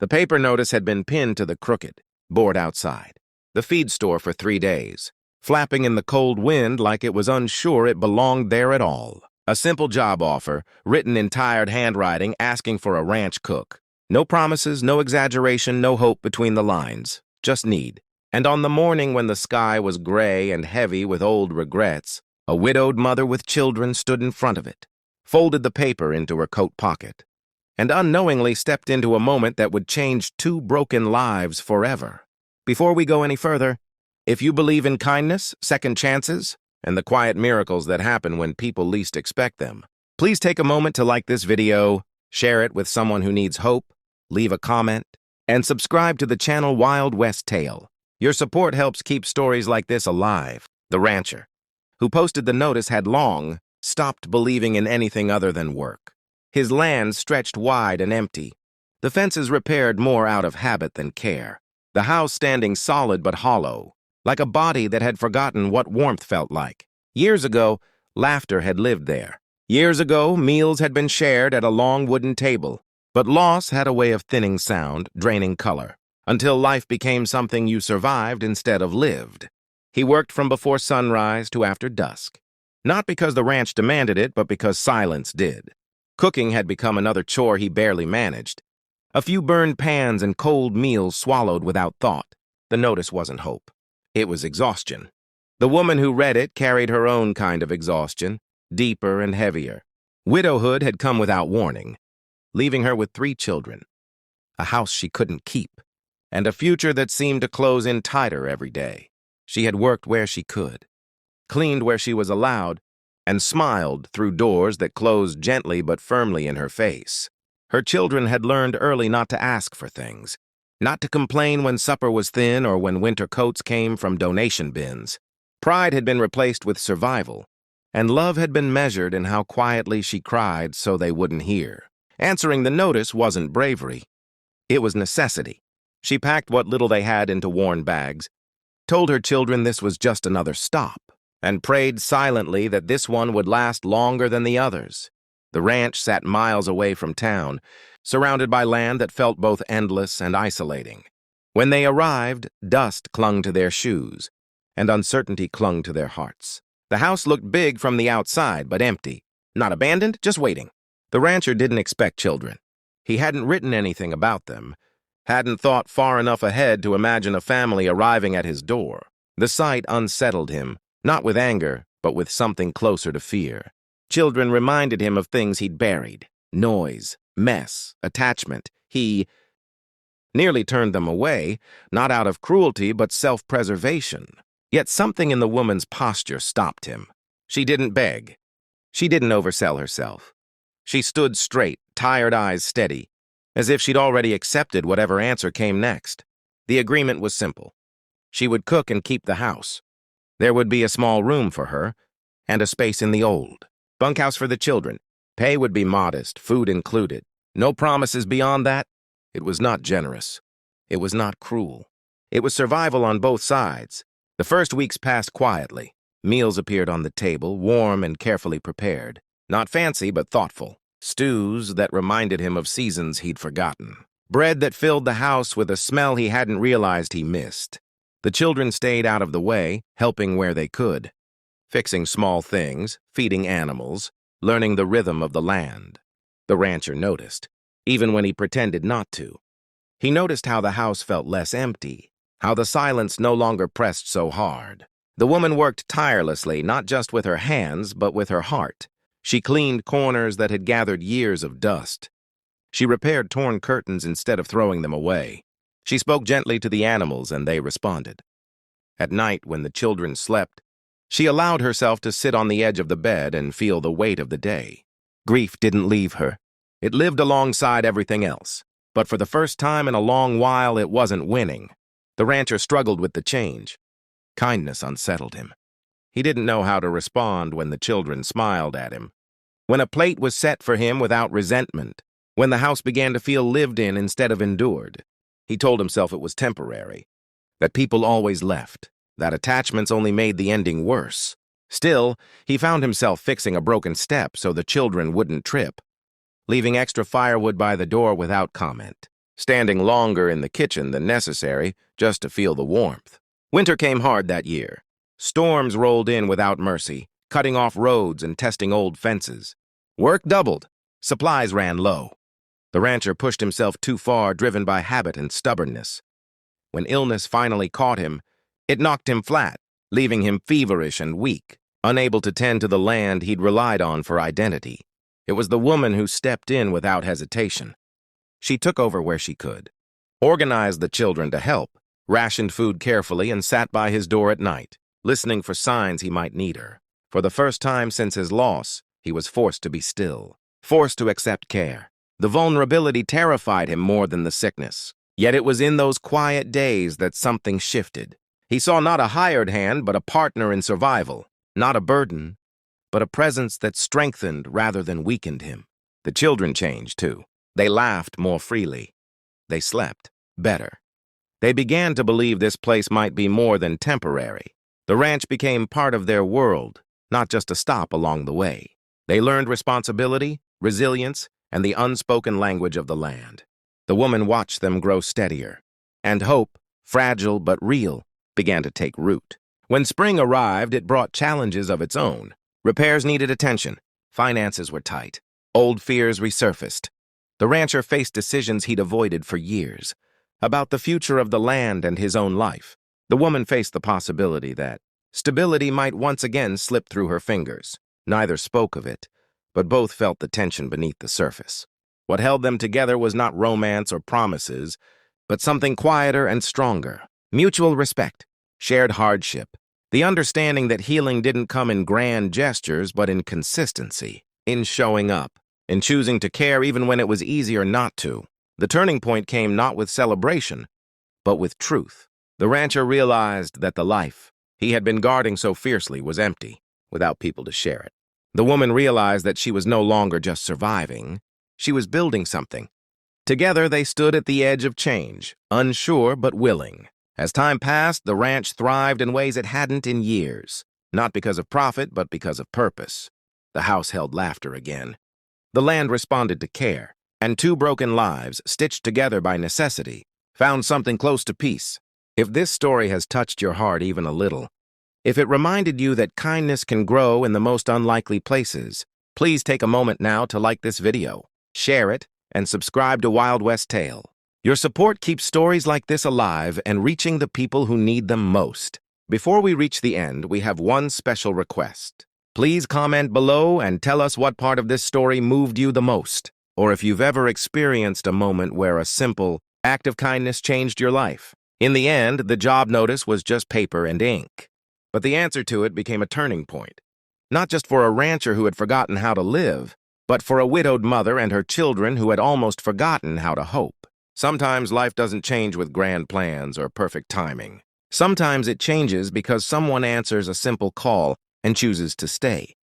The paper notice had been pinned to the crooked board outside the feed store for 3 days, flapping in the cold wind like it was unsure it belonged there at all. A simple job offer, written in tired handwriting, asking for a ranch cook. No promises, no exaggeration, no hope between the lines. Just need. And on the morning when the sky was gray and heavy with old regrets, a widowed mother with children stood in front of it, folded the paper into her coat pocket, and unknowingly stepped into a moment that would change 2 broken lives forever. Before we go any further, if you believe in kindness, second chances, and the quiet miracles that happen when people least expect them, please take a moment to like this video, share it with someone who needs hope, leave a comment, and subscribe to the channel Wild West Tale. Your support helps keep stories like this alive. The rancher, who posted the notice, had long stopped believing in anything other than work. His land stretched wide and empty, the fences repaired more out of habit than care, the house standing solid but hollow, like a body that had forgotten what warmth felt like. Years ago, laughter had lived there. Years ago, meals had been shared at a long wooden table. But loss had a way of thinning sound, draining color, until life became something you survived instead of lived. He worked from before sunrise to after dusk. Not because the ranch demanded it, but because silence did. Cooking had become another chore he barely managed. A few burned pans and cold meals swallowed without thought. The notice wasn't hope. It was exhaustion. The woman who read it carried her own kind of exhaustion, deeper and heavier. Widowhood had come without warning, leaving her with 3 children, a house she couldn't keep, and a future that seemed to close in tighter every day. She had worked where she could, cleaned where she was allowed, and smiled through doors that closed gently but firmly in her face. Her children had learned early not to ask for things, not to complain when supper was thin or when winter coats came from donation bins. Pride had been replaced with survival, and love had been measured in how quietly she cried so they wouldn't hear. Answering the notice wasn't bravery. It was necessity. She packed what little they had into worn bags, told her children this was just another stop, and prayed silently that this one would last longer than the others. The ranch sat miles away from town, surrounded by land that felt both endless and isolating. When they arrived, dust clung to their shoes, and uncertainty clung to their hearts. The house looked big from the outside, but empty. Not abandoned, just waiting. The rancher didn't expect children. He hadn't written anything about them, hadn't thought far enough ahead to imagine a family arriving at his door. The sight unsettled him, not with anger, but with something closer to fear. Children reminded him of things he'd buried: noise, mess, attachment. He nearly turned them away, not out of cruelty but self-preservation. Yet something in the woman's posture stopped him. She didn't beg. She didn't oversell herself. She stood straight, tired eyes steady, as if she'd already accepted whatever answer came next. The agreement was simple. She would cook and keep the house. There would be a small room for her, and a space in the old bunkhouse for the children. Pay would be modest, food included. No promises beyond that. It was not generous. It was not cruel. It was survival on both sides. The first weeks passed quietly. Meals appeared on the table, warm and carefully prepared. Not fancy, but thoughtful. Stews that reminded him of seasons he'd forgotten. Bread that filled the house with a smell he hadn't realized he missed. The children stayed out of the way, helping where they could. Fixing small things, feeding animals, learning the rhythm of the land. The rancher noticed, even when he pretended not to. He noticed how the house felt less empty, how the silence no longer pressed so hard. The woman worked tirelessly, not just with her hands, but with her heart. She cleaned corners that had gathered years of dust. She repaired torn curtains instead of throwing them away. She spoke gently to the animals, and they responded. At night, when the children slept, she allowed herself to sit on the edge of the bed and feel the weight of the day. Grief didn't leave her. It lived alongside everything else. But for the first time in a long while, it wasn't winning. The rancher struggled with the change. Kindness unsettled him. He didn't know how to respond when the children smiled at him, when a plate was set for him without resentment, when the house began to feel lived in instead of endured. He told himself it was temporary, that people always left, that attachments only made the ending worse. Still, he found himself fixing a broken step so the children wouldn't trip, leaving extra firewood by the door without comment. standing longer in the kitchen than necessary just to feel the warmth. Winter came hard that year. Storms rolled in without mercy, cutting off roads and testing old fences. Work doubled. Supplies ran low. The rancher pushed himself too far, driven by habit and stubbornness. When illness finally caught him, it knocked him flat, leaving him feverish and weak, unable to tend to the land he'd relied on for identity. It was the woman who stepped in without hesitation. She took over where she could, organized the children to help, rationed food carefully, and sat by his door at night, listening for signs he might need her. For the first time since his loss, he was forced to be still, forced to accept care. The vulnerability terrified him more than the sickness. Yet it was in those quiet days that something shifted. He saw not a hired hand, but a partner in survival, not a burden, but a presence that strengthened rather than weakened him. The children changed, too. They laughed more freely. They slept better. They began to believe this place might be more than temporary. The ranch became part of their world, not just a stop along the way. They learned responsibility, resilience, and the unspoken language of the land. The woman watched them grow steadier, and hope, fragile but real, began to take root. When spring arrived, it brought challenges of its own. Repairs needed attention. Finances were tight. Old fears resurfaced. The rancher faced decisions he'd avoided for years, about the future of the land and his own life. The woman faced the possibility that stability might once again slip through her fingers. Neither spoke of it, but both felt the tension beneath the surface. What held them together was not romance or promises, but something quieter and stronger. Mutual respect, shared hardship, the understanding that healing didn't come in grand gestures, but in consistency, in showing up, in choosing to care even when it was easier not to. The turning point came not with celebration, but with truth. The rancher realized that the life he had been guarding so fiercely was empty, without people to share it. The woman realized that she was no longer just surviving. She was building something. Together, they stood at the edge of change, unsure but willing. As time passed, the ranch thrived in ways it hadn't in years, not because of profit, but because of purpose. The house held laughter again. The land responded to care, and two broken lives, stitched together by necessity, found something close to peace. If this story has touched your heart even a little, if it reminded you that kindness can grow in the most unlikely places, please take a moment now to like this video, share it, and subscribe to Wild West Tale. Your support keeps stories like this alive and reaching the people who need them most. Before we reach the end, we have one special request. Please comment below and tell us what part of this story moved you the most, or if you've ever experienced a moment where a simple act of kindness changed your life. In the end, the job notice was just paper and ink, but the answer to it became a turning point. Not just for a rancher who had forgotten how to live, but for a widowed mother and her children who had almost forgotten how to hope. Sometimes life doesn't change with grand plans or perfect timing. Sometimes it changes because someone answers a simple call and chooses to stay.